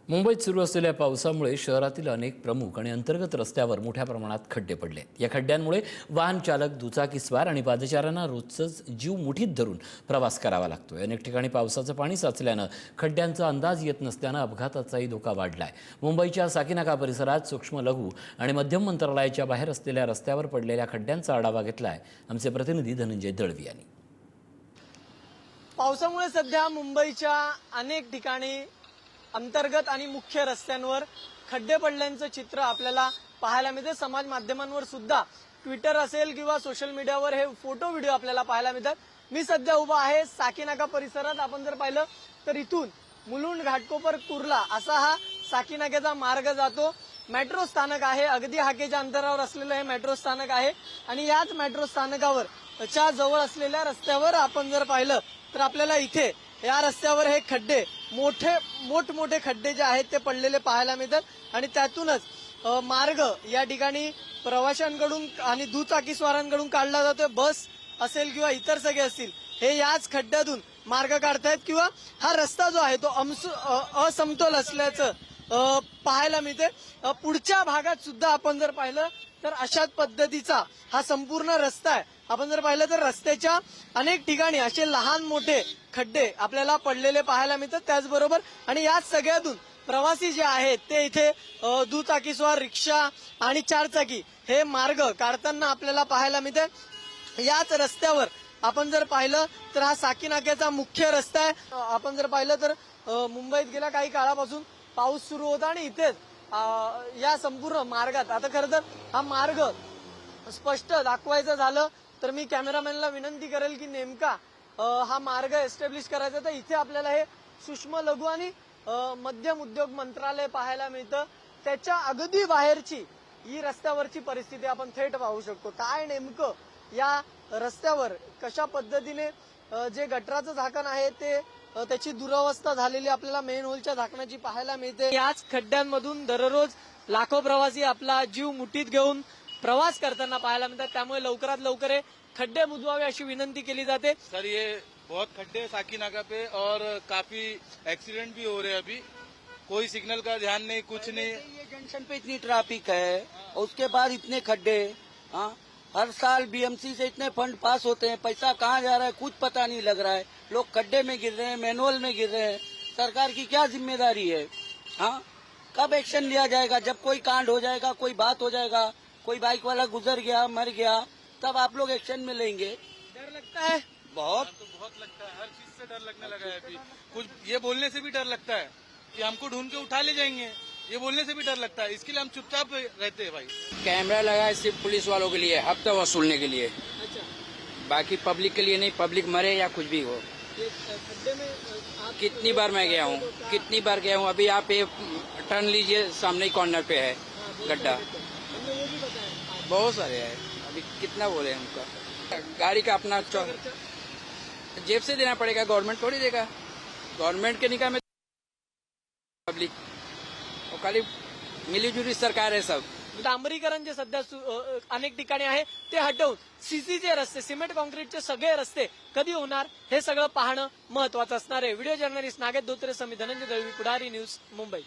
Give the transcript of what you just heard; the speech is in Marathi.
मुंबईत सुरू असलेल्या पावसामुळे शहरातील अनेक प्रमुख आणि अंतर्गत रस्त्यावर मोठ्या प्रमाणात खड्डे पडले। या खड्ड्यांमुळे वाहन चालक, दुचाकीस्वार आणि पादचाऱ्यांना रोजच जीव मुठीत धरून प्रवास करावा लागतोय। अनेक ठिकाणी पावसाचं पाणी साचल्यानं खड्ड्यांचा अंदाज येत नसल्यानं अपघाताचाही धोका वाढलाय। मुंबईच्या साकीनाका परिसरात सूक्ष्म, लघु आणि मध्यम मंत्रालयाच्या बाहेर असलेल्या रस्त्यावर पडलेल्या खड्ड्यांचा आढावा घेतलाय आमचे प्रतिनिधी धनंजय दळवी यांनी। पावसामुळे सध्या मुंबईच्या अनेक ठिकाणी अंतर्गत आणि मुख्य रस्त्यांवर खड्डे पडल्याचं चित्र आपल्याला पाहायला मिळते। समाज माध्यमांवर सुद्धा, ट्विटर असेल किंवा सोशल मीडियावर हे फोटो व्हिडिओ आपल्याला पाहायला मिळतात। मी सध्या उभा आहे साकीनाका परिसरात। आपण जर पाहिलं तर इथून मुलुंड, घाटकोपर, कुर्ला असा हा साकीनाक्याचा मार्ग जातो। मेट्रो स्थानक आहे, अगदी हाकेच्या अंतरावर असलेलं हे मेट्रो स्थानक आहे आणि याच मेट्रो स्थानकावर च्या जवळ असलेल्या रस्त्यावर आपण जर पाहिलं तर आपल्याला इथे या रस्त्यावर हे खड्डे, मोठमोठे खड्डे जे आहेत ते पडलेले पाहायला मिळतात आणि त्यातूनच मार्ग या ठिकाणी प्रवाशांकडून आणि दुचाकीस्वारांकडून काढला जातोय। बस असेल किंवा इतर सगळे असतील हे याच खड्ड्यातून मार्ग काढतायत किंवा हा रस्ता जो आहे तो असमतोल असल्याचं पाहायला मिळते। पुढच्या भागात सुद्धा आपण जर पाहिलं तर अशाच पद्धतीचा हा संपूर्ण रस्ता आहे। आपण जर पाहिलं तर रस्त्याच्या अनेक ठिकाणी असे लहान मोठे खड्डे आपल्याला पडलेले पाहायला मिळतात। त्याचबरोबर आणि याच सगळ्यातून प्रवासी जे आहेत ते इथे दुचाकीस्वार, रिक्षा आणि चारचाकी हे मार्ग काढताना आपल्याला पाहायला मिळते। याच रस्त्यावर आपण जर पाहिलं तर हा साकीनाक्याचा मुख्य रस्ता आहे। आपण जर पाहिलं तर मुंबईत गेल्या काही काळापासून पाऊस सुरू होता आणि इथेच या संपूर्ण मार्गात आता खरं तर हा मार्ग स्पष्ट दाखवायचं झालं तर मी कॅमेरामॅनला विनंती करेल की नेमका हा मार्ग एस्टॅब्लिश करायचा तर इथे आपल्याला हे सूक्ष्म, लघु आणि मध्यम उद्योग मंत्रालय पाहायला मिळतं। त्याच्या अगदी बाहेरची ही रस्त्यावरची परिस्थिती आपण थेट पाहू शकतो। काय नेमकं या रस्त्यावर कशा पद्धतीने जे गटराचं झाकण आहे ते त्याची दुरवस्था झालेली आपल्याला मेन होलच्या झाकणाची पाहायला मिळते। याच खड्ड्यांमधून दररोज लाखो प्रवासी आपला जीव मुठीत घेऊन प्रवास करताना पाहायला मिळतात। त्यामुळे लवकरात लवकर हे खड्डे बुजवावे अशी विनंती केली जाते। सर, ये बहुत खड्डे साकीनाका पे और काफी एक्सीडेंट भी हो रहे हैं। अभी कोई सिग्नल का ध्यान नहीं, कुछ नहीं। ये जंक्शन पे इतनी ट्रैफिक है और उसके बाद इतने खड्डे। हाँ, हर साल बीएमसी से इतने फंड पास होते हैं, पैसा कहाँ जा रहा है कुछ पता नहीं लग रहा है। लोग खड्डे में गिर रहे हैं, मैनुअल में गिर रहे हैं। सरकार की क्या जिम्मेदारी है? हाँ, कब एक्शन लिया जाएगा? जब कोई कांड हो जाएगा, कोई बात हो जाएगा, कोई बाइक वाला गुजर गया, मर गया, तब आप लोग एक्शन में लेंगे। डर लगता है बहुत लगता है, हर चीज से डर लगने लगा है। अभी कुछ ये बोलने से भी डर लगता है कि हमको ढूंढ के उठा ले जाएंगे, ये बोलने से भी डर लगता है। इसके लिए हम चुपचाप रहते हैं भाई। कैमरा लगा है सिर्फ पुलिस वालों के लिए, हफ्ता वसूलने के लिए। अच्छा, बाकी पब्लिक के लिए नहीं, पब्लिक मरे या कुछ भी हो। ये खड्डे में आप कितनी बार मैं गया हूँ, कितनी बार गया हूँ। अभी आप पे टर्न लीजिए, सामने कॉर्नर पे है गड्ढा। हमने ये भी बताया बहुत सारे हैं, अभी कितना बोले उनका। गाड़ी का अपना जेब से देना पड़ेगा, गवर्नमेंट थोड़ी देगा। गवर्नमेंट के निगाह में पब्लिक और खाली मिलीजुली सरकार है सब। डांबरीकरण जे सध्या अनेक ठिकाणी आहे ते हटवून सीसीचे रस्ते, सिमेंट कॉन्क्रीटचे सगळे रस्ते कधी होणार हे सगळं पाहणं महत्वाचं असणार आहे। व्हिडिओ जर्नलिस्ट नागेश धोत्रे, समी धनंजय दळवी, पुढारी न्यूज, मुंबई।